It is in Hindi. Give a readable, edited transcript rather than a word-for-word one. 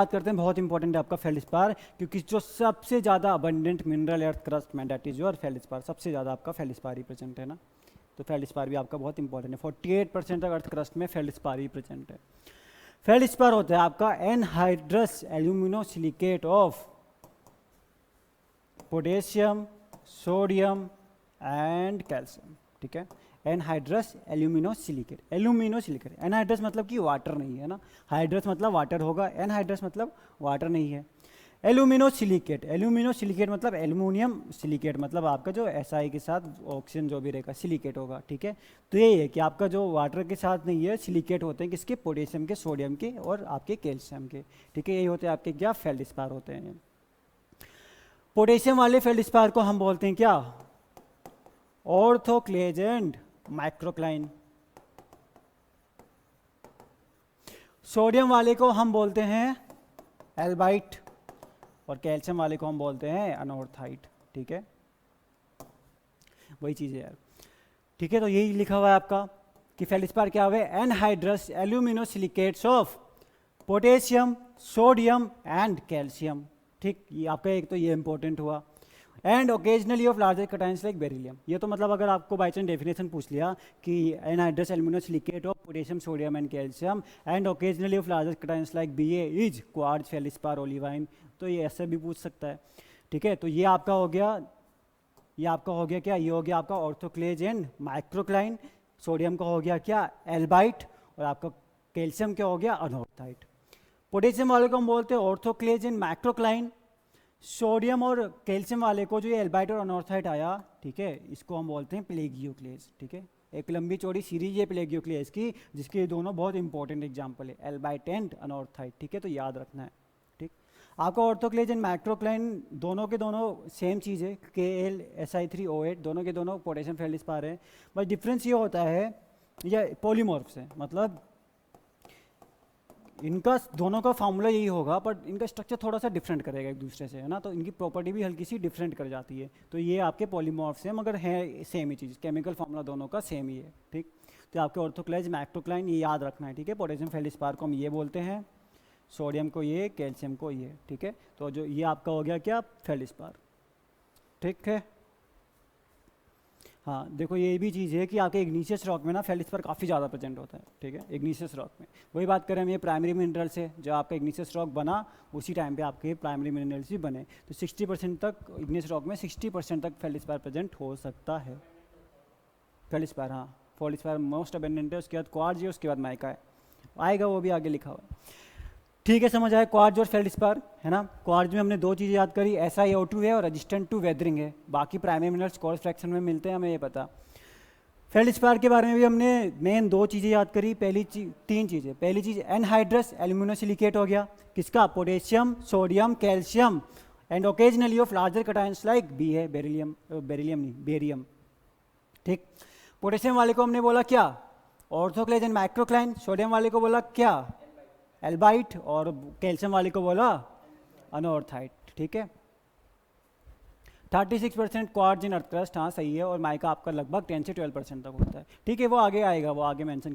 बात करते हैं, बहुत इंपॉर्टेंट है आपका फेल्डस्पार, क्योंकि जो सबसे ज़्यादा अबंडेंट मिनरल अर्थ क्रस्ट में दैट इज योर फेल्डस्पार, सबसे ज़्यादा आपका फेल्डस्पार ही प्रेजेंट है ना। तो फेल्डस्पार भी आपका बहुत इंपॉर्टेंट है। 48% तक अर्थ क्रस्ट में फेल्डस्पार ही प्रेजेंट है। फेल्डस्पार होता है आपका anhydrous aluminosilicate of potassium, sodium and calcium. ठीक है, एनहाइड्रस एल्यूमिनोसिलिकेट। एल्यूमिनोसिलिकेट, एनहाइड्रस मतलब कि वाटर नहीं है ना, हाइड्रस मतलब वाटर होगा, एनहाइड्रस मतलब वाटर नहीं है। एल्यूमिनोसिलिकेट, एल्यूमिनोसिलिकेट मतलब एल्यूमिनियम सिलिकेट, मतलब आपका जो SI के साथ ऑक्सीजन जो भी रहेगा सिलिकेट होगा। ठीक है, तो यही है कि आपका जो वाटर के साथ नहीं है, सिलिकेट होते हैं किसके, पोटेशियम के, सोडियम के और आपके कैल्शियम के। ठीक है, यही होते हैं आपके क्या, फेल्डस्पार होते हैं। पोटेशियम वाले फेल्डस्पार को हम बोलते हैं क्या, ऑर्थोक्लेज एंड माइक्रोक्लाइन। सोडियम वाले को हम बोलते हैं एल्बाइट और कैल्शियम वाले को हम बोलते हैं अनोर्थाइट। ठीक है, वही चीज़ है यार। ठीक है, तो यही लिखा हुआ है आपका कि फेल्डस्पार क्या हुआ, anhydrous एल्यूमिनोसिलिकेट्स of potassium, sodium and calcium. ठीक, ये आपका एक तो ये इंपॉर्टेंट हुआ। And occasionally of larger cations like beryllium. ये तो मतलब अगर आपको बाई चांस डेफिनेशन पूछ लिया कि anhydrous aluminosilicate of potassium, sodium and calcium and occasionally of larger cations like BA is quartz, feldspar, olivine, तो ये ऐसे भी पूछ सकता है। ठीक है, तो ये आपका हो गया, ये आपका हो गया क्या, ये हो गया आपका ऑर्थोक्लेज एंड माइक्रोक्लाइन। सोडियम का हो गया क्या, एल्बाइट, और आपका कैल्शियम क्या हो गया, अनोर्थाइट। पोटेशियम वाले को हम बोलते हैं ऑर्थोक्लेज एंड माइक्रोक्लाइन। सोडियम और कैल्शियम वाले को जो ये एल्बाइट और अनोर्थाइट आया, ठीक है, इसको हम बोलते हैं प्लेगियोक्लेज। ठीक है, एक लंबी चौड़ी सीरीज है प्लेगियोक्लेज की, जिसके दोनों बहुत इंपॉर्टेंट एग्जांपल है, एल्बाइट एंड अनोर्थाइट। ठीक है, तो याद रखना है। ठीक, आपका ऑर्थोक्लेज एंड माइक्रोक्लाइन दोनों के दोनों सेम चीज़ है, KlSi3O8, दोनों के दोनों पोटेशियम फेल्डस्पार है। बस डिफरेंस ये होता है, यह पॉलीमॉर्फ्स है, मतलब इनका दोनों का फार्मूला यही होगा, बट इनका स्ट्रक्चर थोड़ा सा डिफरेंट करेगा एक दूसरे से, है ना, तो इनकी प्रॉपर्टी भी हल्की सी डिफरेंट कर जाती है। तो ये आपके पॉलीमॉर्फ्स हैं, मगर है सेम ही चीज़, केमिकल फार्मूला दोनों का सेम ही है। ठीक, तो आपके ऑर्थोक्लेज, माइक्रोक्लाइन ये याद रखना है। ठीक है, पोटेशियम फेल्डस्पार को हम ये बोलते हैं, सोडियम को ये, कैल्शियम को ये। ठीक है, तो जो ये आपका हो गया क्या, फेल्डस्पार। ठीक है, हाँ देखो ये भी चीज़ है कि आपके इग्नीशियस रॉक में ना फेल्डस्पार काफ़ी ज़्यादा प्रेजेंट होता है। ठीक है, इग्नीशियस रॉक में, वही बात करें हम ये प्राइमरी मिनरल से, जो आपका इग्नीशियस रॉक बना उसी टाइम पे आपके प्राइमरी मिनरल्स भी बने, तो 60% तक इग्नीशियस रॉक में 60% तक फेल्डस्पार प्रेजेंट हो सकता है। फेल्डस्पार, हाँ फेल्डस्पार मोस्ट अबेंडेंट है, उसके बाद क्वार्ट्ज है, उसके बाद माइका है, आएगा वो भी आगे लिखा हुआ है। ठीक है, समझ आया, क्वार्ट्ज और फेल्डस्पार, है ना। क्वार्ट्ज में हमने दो चीज़ें याद करी, SiO2 है और रेजिस्टेंट टू वेदरिंग है, बाकी प्राइमरी मिनरल्स कोर्स फ्रैक्शन में मिलते हैं, हमें ये पता। फेल्डस्पार के बारे में भी हमने मेन दो चीज़ें याद करी, तीन चीज़ें। पहली चीज़ एनहाइड्रस एल्यूमिनोसिलिकेट हो गया, किसका, potassium, sodium, calcium and occasionally of larger cations like B है, बेरिलियम, बेरिलियम नहीं, बेरियम। ठीक, पोटेशियम वाले को हमने बोला क्या, ऑर्थोक्लेज एंड माइक्रोक्लाइन। सोडियम वाले को बोला क्या, एल्बाइट, और कैल्शियम वाले को बोला अनोर्थाइट। ठीक है, 36% क्वार्ट्ज इन अर्थ क्रस्ट, हाँ सही है, और माइका आपका लगभग 10 से 12% तक होता है। ठीक है, वो आगे आएगा, वो आगे मेंशन